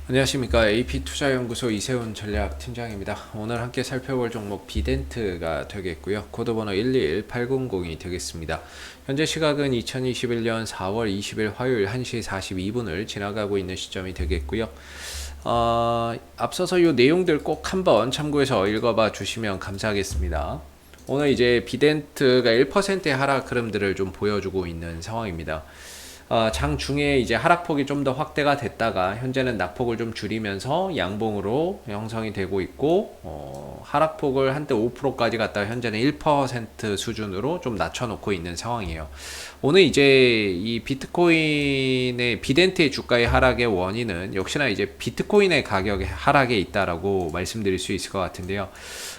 안녕하십니까. AP투자연구소 이세훈 전략팀장입니다. 오늘 함께 살펴볼 종목 비덴트가 되겠고요. 코드번호 11800이 되겠습니다. 현재 시각은 2021년 4월 20일 화요일 1시 42분을 지나가고 있는 시점이 되겠고요. 앞서서 이 내용들 꼭 한번 참고해서 읽어봐 주시면 감사하겠습니다. 오늘 이제 비덴트가 1%의 하락 흐름들을 좀 보여주고 있는 상황입니다. 장중에 이제 하락폭이 좀 더 확대가 됐다가 현재는 낙폭을 좀 줄이면서 양봉으로 형성이 되고 있고, 하락폭을 한때 5%까지 갔다가 현재는 1% 수준으로 좀 낮춰놓고 있는 상황이에요. 오늘 이제 이 비트코인의 비덴트의 주가의 하락의 원인은 역시나 이제 비트코인의 가격의 하락에 있다라고 말씀드릴 수 있을 것 같은데요.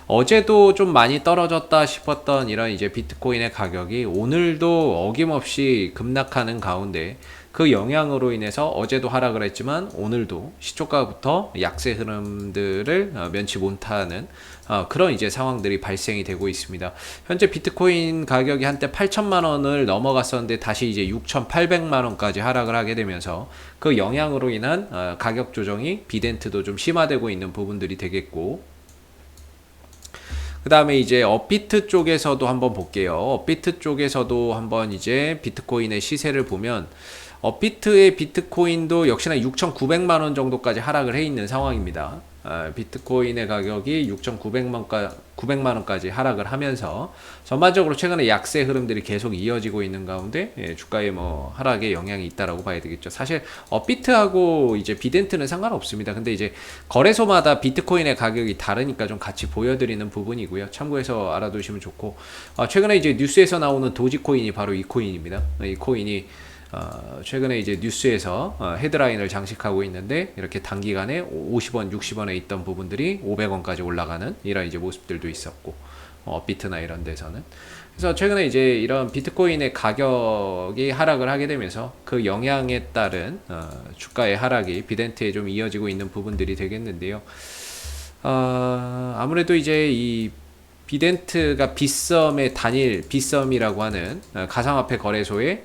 어제도 좀 많이 떨어졌다 싶었던 이런 이제 비트코인의 가격이 오늘도 어김없이 급락하는 가운데 그 영향으로 인해서 어제도 하락을 했지만 오늘도 시초가부터 약세 흐름들을 면치 못하는 그런 이제 상황들이 발생이 되고 있습니다. 현재 비트코인 가격이 한때 8천만 원을 넘어갔었는데 다시 이제 6,800만 원까지 하락을 하게 되면서 그 영향으로 인한 가격 조정이 비덴트도 좀 심화되고 있는 부분들이 되겠고, 그 다음에 이제 업비트 쪽에서도 한번 볼게요. 업비트 쪽에서도 한번 이제 비트코인의 시세를 보면 업비트의 비트코인도 역시나 6,900만 원 정도까지 하락을 해 있는 상황입니다. 비트코인의 가격이 6,900만 원까지 하락을 하면서 전반적으로 최근에 약세 흐름들이 계속 이어지고 있는 가운데 주가에 뭐 하락에 영향이 있다라고 봐야 되겠죠. 사실 업비트하고 이제 비덴트는 상관없습니다. 근데 이제 거래소마다 비트코인의 가격이 다르니까 좀 같이 보여드리는 부분이고요. 참고해서 알아두시면 좋고, 최근에 이제 뉴스에서 나오는 도지코인이 바로 이 코인입니다. 이 코인이 최근에 이제 뉴스에서 헤드라인을 장식하고 있는데 이렇게 단기간에 50원, 60원에 있던 부분들이 500원까지 올라가는 이런 이제 모습들도 있었고, 비트나 이런 데서는. 그래서 최근에 이제 이런 비트코인의 가격이 하락을 하게 되면서 그 영향에 따른 주가의 하락이 비덴트에 좀 이어지고 있는 부분들이 되겠는데요. 아무래도 이제 이 비덴트가 빗썸의 단일 빗썸이라고 하는 가상화폐 거래소의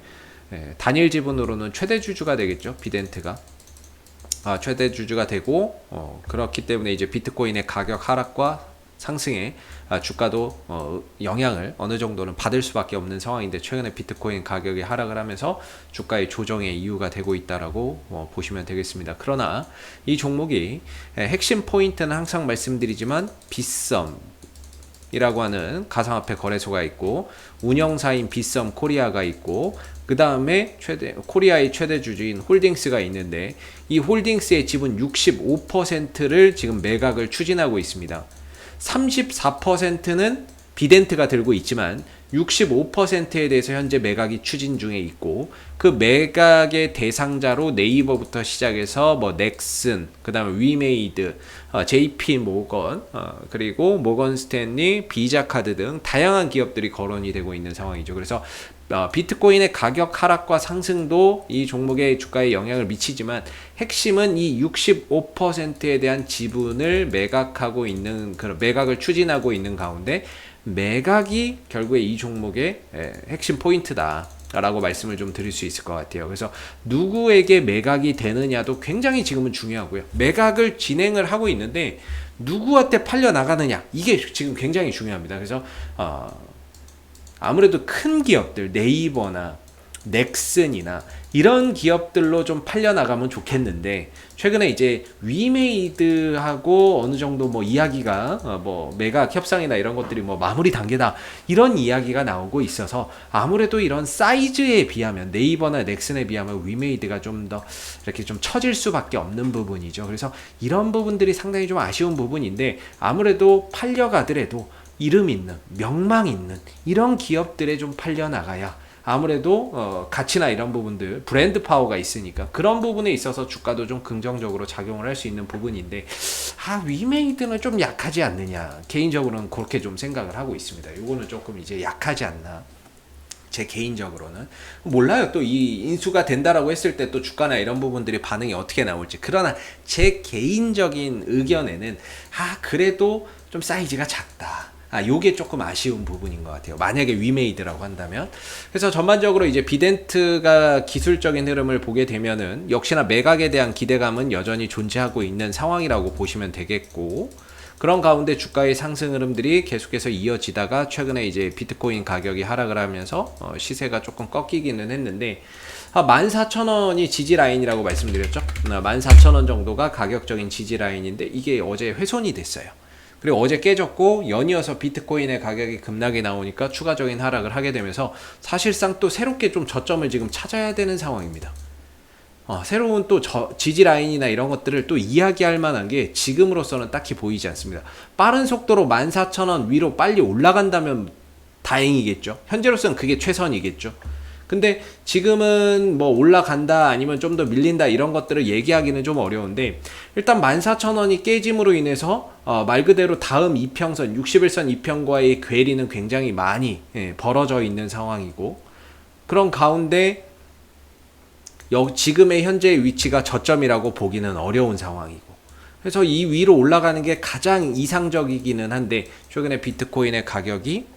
단일 지분으로는 최대 주주가 되겠죠. 비덴트가 최대 주주가 되고, 그렇기 때문에 이제 비트코인의 가격 하락과 상승에 주가도 영향을 어느 정도는 받을 수밖에 없는 상황인데, 최근에 비트코인 가격이 하락을 하면서 주가의 조정의 이유가 되고 있다라고 보시면 되겠습니다. 그러나 이 종목이 핵심 포인트는 항상 말씀드리지만 빗썸 이라고 하는 가상화폐 거래소가 있고, 운영사인 빗썸 코리아가 있고, 그 다음에 코리아의 최대 주주인 홀딩스가 있는데, 이 홀딩스의 지분 65%를 지금 매각을 추진하고 있습니다. 34%는 비덴트가 들고 있지만 65%에 대해서 현재 매각이 추진 중에 있고, 그 매각의 대상자로 네이버부터 시작해서 뭐 넥슨, 그 다음에 위메이드, JP 모건, 그리고 모건 스탠리, 비자카드 등 다양한 기업들이 거론이 되고 있는 상황이죠. 그래서 비트코인의 가격 하락과 상승도 이 종목의 주가에 영향을 미치지만 핵심은 이 65%에 대한 지분을 매각하고 있는, 그런 매각을 추진하고 있는 가운데 매각이 결국에 이 종목의 핵심 포인트다 라고 말씀을 좀 드릴 수 있을 것 같아요. 그래서 누구에게 매각이 되느냐도 굉장히 지금은 중요하고요. 매각을 진행을 하고 있는데 누구한테 팔려 나가느냐, 이게 지금 굉장히 중요합니다. 그래서 아무래도 큰 기업들, 네이버나 넥슨이나 이런 기업들로 좀 팔려나가면 좋겠는데, 최근에 이제 위메이드하고 어느 정도 뭐 이야기가 뭐 매각 협상이나 이런 것들이 뭐 마무리 단계다, 이런 이야기가 나오고 있어서 아무래도 이런 사이즈에 비하면 네이버나 넥슨에 비하면 위메이드가 좀 더 이렇게 좀 처질 수밖에 없는 부분이죠. 그래서 이런 부분들이 상당히 좀 아쉬운 부분인데, 아무래도 팔려가더라도 이름 있는, 명망 있는 이런 기업들에 좀 팔려나가야 아무래도 가치나 이런 부분들, 브랜드 파워가 있으니까 그런 부분에 있어서 주가도 좀 긍정적으로 작용을 할 수 있는 부분인데, 위메이드는 좀 약하지 않느냐, 개인적으로는 그렇게 좀 생각을 하고 있습니다. 요거는 조금 이제 약하지 않나, 제 개인적으로는. 몰라요, 또 이 인수가 된다라고 했을 때 또 주가나 이런 부분들이 반응이 어떻게 나올지. 그러나 제 개인적인 의견에는 그래도 좀 사이즈가 작다, 요게 조금 아쉬운 부분인 것 같아요. 만약에 위메이드라고 한다면. 그래서 전반적으로 이제 비덴트가 기술적인 흐름을 보게 되면은 역시나 매각에 대한 기대감은 여전히 존재하고 있는 상황이라고 보시면 되겠고, 그런 가운데 주가의 상승 흐름들이 계속해서 이어지다가 최근에 이제 비트코인 가격이 하락을 하면서 시세가 조금 꺾이기는 했는데, 14,000원이 지지 라인이라고 말씀드렸죠. 14,000원 정도가 가격적인 지지 라인인데 이게 어제 훼손이 됐어요. 그리고 어제 깨졌고 연이어서 비트코인의 가격이 급락이 나오니까 추가적인 하락을 하게 되면서 사실상 또 새롭게 좀 저점을 지금 찾아야 되는 상황입니다. 새로운 또 지지 라인이나 이런 것들을 또 이야기할 만한 게 지금으로서는 딱히 보이지 않습니다. 빠른 속도로 14,000원 위로 빨리 올라간다면 다행이겠죠. 현재로서는 그게 최선이겠죠. 근데 지금은 뭐 올라간다 아니면 좀 더 밀린다 이런 것들을 얘기하기는 좀 어려운데, 일단 14,000원이 깨짐으로 인해서 말 그대로 다음 이평선 61선 이평과의 괴리는 굉장히 많이 벌어져 있는 상황이고, 그런 가운데 지금의 현재의 위치가 저점이라고 보기는 어려운 상황이고, 그래서 이 위로 올라가는 게 가장 이상적이기는 한데 최근에 비트코인의 가격이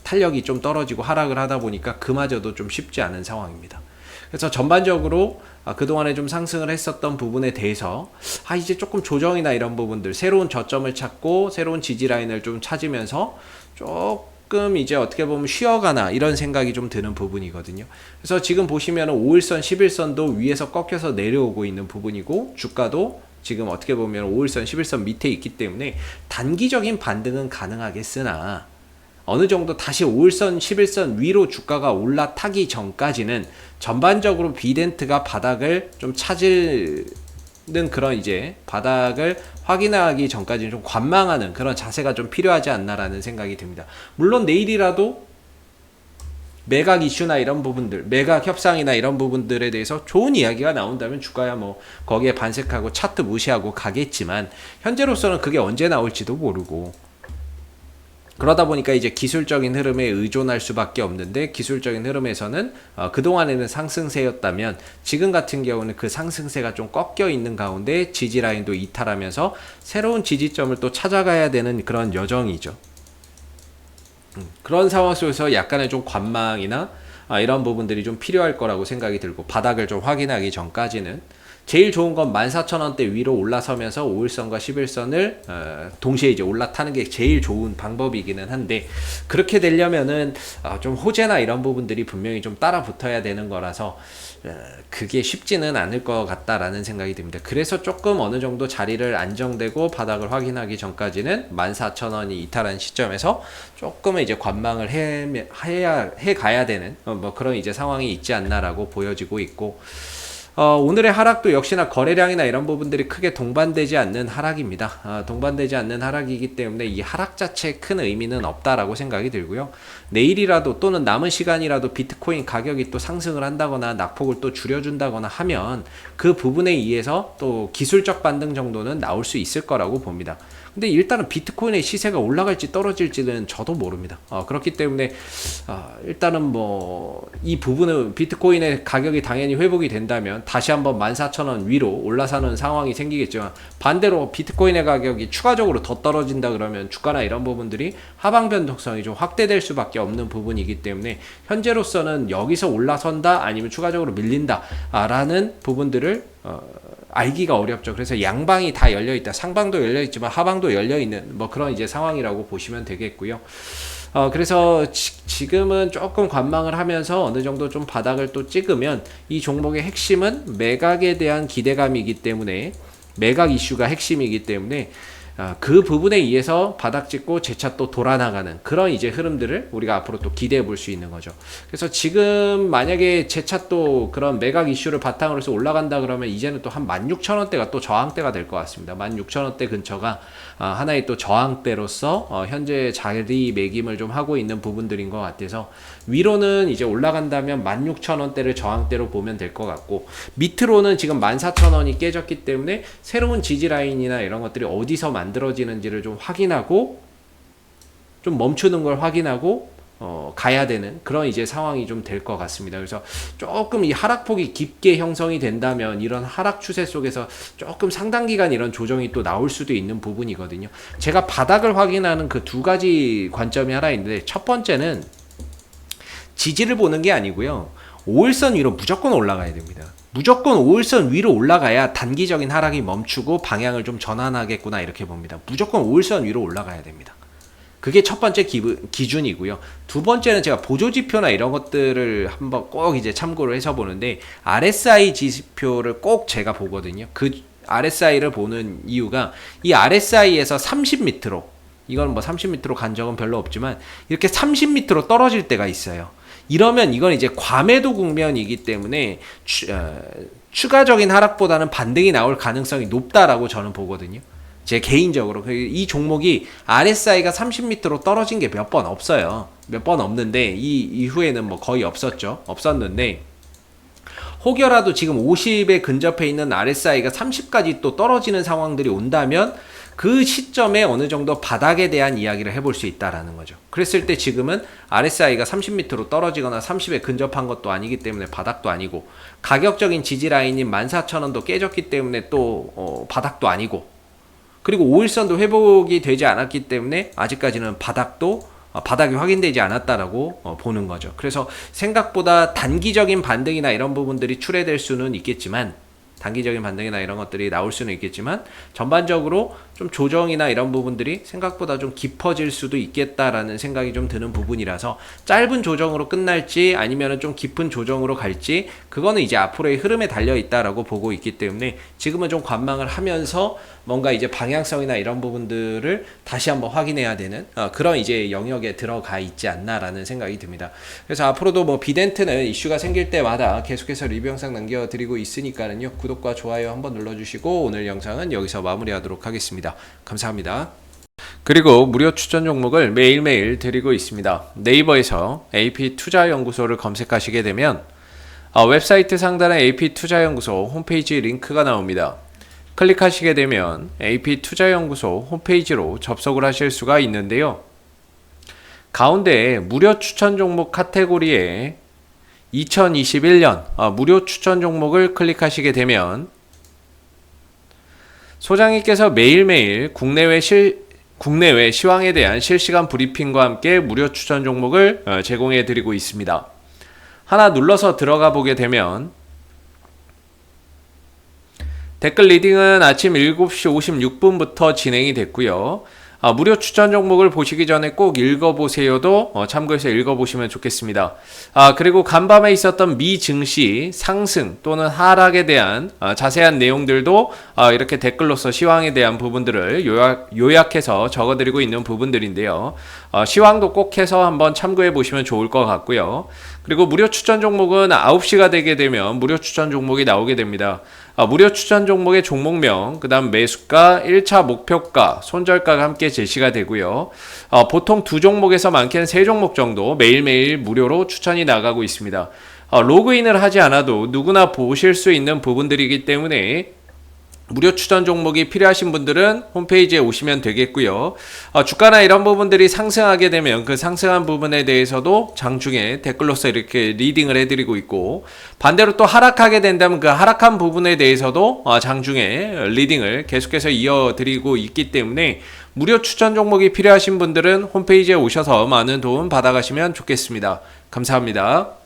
탄력이 좀 떨어지고 하락을 하다 보니까 그마저도 좀 쉽지 않은 상황입니다. 그래서 전반적으로 그동안에 좀 상승을 했었던 부분에 대해서 이제 조금 조정이나 이런 부분들, 새로운 저점을 찾고 새로운 지지 라인을 좀 찾으면서 조금 이제 어떻게 보면 쉬어가나 이런 생각이 좀 드는 부분이거든요. 그래서 지금 보시면 5일선, 11선도 위에서 꺾여서 내려오고 있는 부분이고, 주가도 지금 어떻게 보면 5일선, 11선 밑에 있기 때문에 단기적인 반등은 가능하겠으나 어느 정도 다시 5일선, 11선 위로 주가가 올라타기 전까지는 전반적으로 비덴트가 바닥을 좀 찾는 그런 이제 바닥을 확인하기 전까지는 좀 관망하는 그런 자세가 좀 필요하지 않나라는 생각이 듭니다. 물론 내일이라도 매각 이슈나 이런 부분들, 매각 협상이나 이런 부분들에 대해서 좋은 이야기가 나온다면 주가야 뭐 거기에 반색하고 차트 무시하고 가겠지만, 현재로서는 그게 언제 나올지도 모르고, 그러다 보니까 이제 기술적인 흐름에 의존할 수밖에 없는데, 기술적인 흐름에서는 그동안에는 상승세였다면 지금 같은 경우는 그 상승세가 좀 꺾여 있는 가운데 지지라인도 이탈하면서 새로운 지지점을 또 찾아가야 되는 그런 여정이죠. 그런 상황 속에서 약간의 좀 관망이나 이런 부분들이 좀 필요할 거라고 생각이 들고, 바닥을 좀 확인하기 전까지는 제일 좋은 건 14,000원대 위로 올라서면서 5일선과 11선을 동시에 이제 올라타는 게 제일 좋은 방법이기는 한데, 그렇게 되려면은 좀 호재나 이런 부분들이 분명히 좀 따라 붙어야 되는 거라서 그게 쉽지는 않을 것 같다라는 생각이 듭니다. 그래서 조금 어느 정도 자리를 안정되고 바닥을 확인하기 전까지는 14,000원이 이탈한 시점에서 조금은 이제 관망을 해가야 되는 뭐 그런 이제 상황이 있지 않나라고 보여지고 있고, 오늘의 하락도 역시나 거래량이나 이런 부분들이 크게 동반되지 않는 하락입니다. 동반되지 않는 하락이기 때문에 이 하락 자체에 큰 의미는 없다라고 생각이 들고요. 내일이라도 또는 남은 시간이라도 비트코인 가격이 또 상승을 한다거나 낙폭을 또 줄여준다거나 하면 그 부분에 의해서 또 기술적 반등 정도는 나올 수 있을 거라고 봅니다. 근데 일단은 비트코인의 시세가 올라갈지 떨어질지는 저도 모릅니다. 그렇기 때문에 일단은 뭐 이 부분은 비트코인의 가격이 당연히 회복이 된다면 다시 한번 14,000원 위로 올라서는 상황이 생기겠지만, 반대로 비트코인의 가격이 추가적으로 더 떨어진다 그러면 주가나 이런 부분들이 하방 변동성이 좀 확대될 수밖에 없는 부분이기 때문에 현재로서는 여기서 올라선다 아니면 추가적으로 밀린다 라는 부분들을 알기가 어렵죠. 그래서 양방이 다 열려있다, 상방도 열려있지만 하방도 열려있는 뭐 그런 이제 상황이라고 보시면 되겠고요. 그래서 지금은 조금 관망을 하면서 어느 정도 좀 바닥을 또 찍으면, 이 종목의 핵심은 매각에 대한 기대감이기 때문에, 매각 이슈가 핵심이기 때문에 그 부분에 의해서 바닥 찍고 재차 또 돌아나가는 그런 이제 흐름들을 우리가 앞으로 또 기대해 볼 수 있는 거죠. 그래서 지금 만약에 재차 또 그런 매각 이슈를 바탕으로 해서 올라간다 그러면 이제는 또 한 16,000원대가 또 저항대가 될 것 같습니다. 16,000원대 근처가 하나의 또 저항대로서 현재 자리매김을 좀 하고 있는 부분들인 것 같아서, 위로는 이제 올라간다면 16,000원대를 저항대로 보면 될 것 같고, 밑으로는 지금 14,000원이 깨졌기 때문에 새로운 지지라인이나 이런 것들이 어디서 만들어지는지를 좀 확인하고, 좀 멈추는 걸 확인하고 가야 되는 그런 이제 상황이 좀 될 것 같습니다. 그래서 조금 이 하락폭이 깊게 형성이 된다면 이런 하락 추세 속에서 조금 상당 기간 이런 조정이 또 나올 수도 있는 부분이거든요. 제가 바닥을 확인하는 그 두 가지 관점이 하나 있는데, 첫 번째는 지지를 보는 게 아니고요. 5일선 위로 무조건 올라가야 됩니다. 무조건 5일선 위로 올라가야 단기적인 하락이 멈추고 방향을 좀 전환하겠구나 이렇게 봅니다. 무조건 5일선 위로 올라가야 됩니다. 그게 첫 번째 기준이고요. 두 번째는 제가 보조지표나 이런 것들을 한번 꼭 이제 참고를 해서 보는데, RSI 지표를 꼭 제가 보거든요. 그 RSI를 보는 이유가, 이 RSI에서 30m로, 이건 뭐 30m로 간 적은 별로 없지만 이렇게 30m로 떨어질 때가 있어요. 이러면 이건 이제 과매도 국면이기 때문에 추가적인 하락보다는 반등이 나올 가능성이 높다라고 저는 보거든요. 제 개인적으로 이 종목이 RSI가 30m로 떨어진 게 몇 번 없어요. 몇 번 없는데 이 이후에는 뭐 거의 없었는데, 혹여라도 지금 50에 근접해 있는 RSI가 30까지 또 떨어지는 상황들이 온다면 그 시점에 어느 정도 바닥에 대한 이야기를 해볼 수 있다라는 거죠. 그랬을 때 지금은 RSI가 30m로 떨어지거나 30에 근접한 것도 아니기 때문에 바닥도 아니고, 가격적인 지지 라인인 14,000원도 깨졌기 때문에 또 바닥도 아니고, 그리고 5일선도 회복이 되지 않았기 때문에 아직까지는 바닥이 확인되지 않았다라고 보는 거죠. 그래서 생각보다 단기적인 반등이나 이런 부분들이 출해될 수는 있겠지만, 단기적인 반등이나 이런 것들이 나올 수는 있겠지만, 전반적으로 좀 조정이나 이런 부분들이 생각보다 좀 깊어질 수도 있겠다라는 생각이 좀 드는 부분이라서, 짧은 조정으로 끝날지 아니면은 좀 깊은 조정으로 갈지, 그거는 이제 앞으로의 흐름에 달려 있다라고 보고 있기 때문에 지금은 좀 관망을 하면서 뭔가 이제 방향성이나 이런 부분들을 다시 한번 확인해야 되는 그런 이제 영역에 들어가 있지 않나라는 생각이 듭니다. 그래서 앞으로도 뭐 비덴트는 이슈가 생길 때마다 계속해서 리뷰 영상 남겨드리고 있으니까는요, 구독과 좋아요 한번 눌러주시고 오늘 영상은 여기서 마무리하도록 하겠습니다. 감사합니다. 그리고 무료 추천 종목을 매일매일 드리고 있습니다. 네이버에서 AP투자연구소를 검색하시게 되면 웹사이트 상단에 AP투자연구소 홈페이지 링크가 나옵니다. 클릭하시게 되면 AP투자연구소 홈페이지로 접속을 하실 수가 있는데요. 가운데 무료 추천 종목 카테고리에 2021년 무료 추천 종목을 클릭하시게 되면 소장님께서 매일매일 국내외 시황에 대한 실시간 브리핑과 함께 무료 추천 종목을 제공해 드리고 있습니다. 하나 눌러서 들어가 보게 되면 댓글 리딩은 아침 7시 56분부터 진행이 됐고요. 무료 추천 종목을 보시기 전에 꼭 읽어보세요도 참고해서 읽어보시면 좋겠습니다. 그리고 간밤에 있었던 미 증시 상승 또는 하락에 대한 자세한 내용들도 이렇게 댓글로서 시황에 대한 부분들을 요약해서 적어드리고 있는 부분들인데요. 시황도 꼭 해서 한번 참고해 보시면 좋을 것 같고요. 그리고 무료 추천 종목은 9시가 되게 되면 무료 추천 종목이 나오게 됩니다. 무료 추천 종목의 종목명, 그 다음 매수가, 1차 목표가, 손절가가 함께 제시가 되고요. 보통 두 종목에서 많게는 세 종목 정도 매일매일 무료로 추천이 나가고 있습니다. 로그인을 하지 않아도 누구나 보실 수 있는 부분들이기 때문에 무료 추천 종목이 필요하신 분들은 홈페이지에 오시면 되겠고요. 주가나 이런 부분들이 상승하게 되면 그 상승한 부분에 대해서도 장중에 댓글로서 이렇게 리딩을 해드리고 있고, 반대로 또 하락하게 된다면 그 하락한 부분에 대해서도 장중에 리딩을 계속해서 이어드리고 있기 때문에 무료 추천 종목이 필요하신 분들은 홈페이지에 오셔서 많은 도움 받아가시면 좋겠습니다. 감사합니다.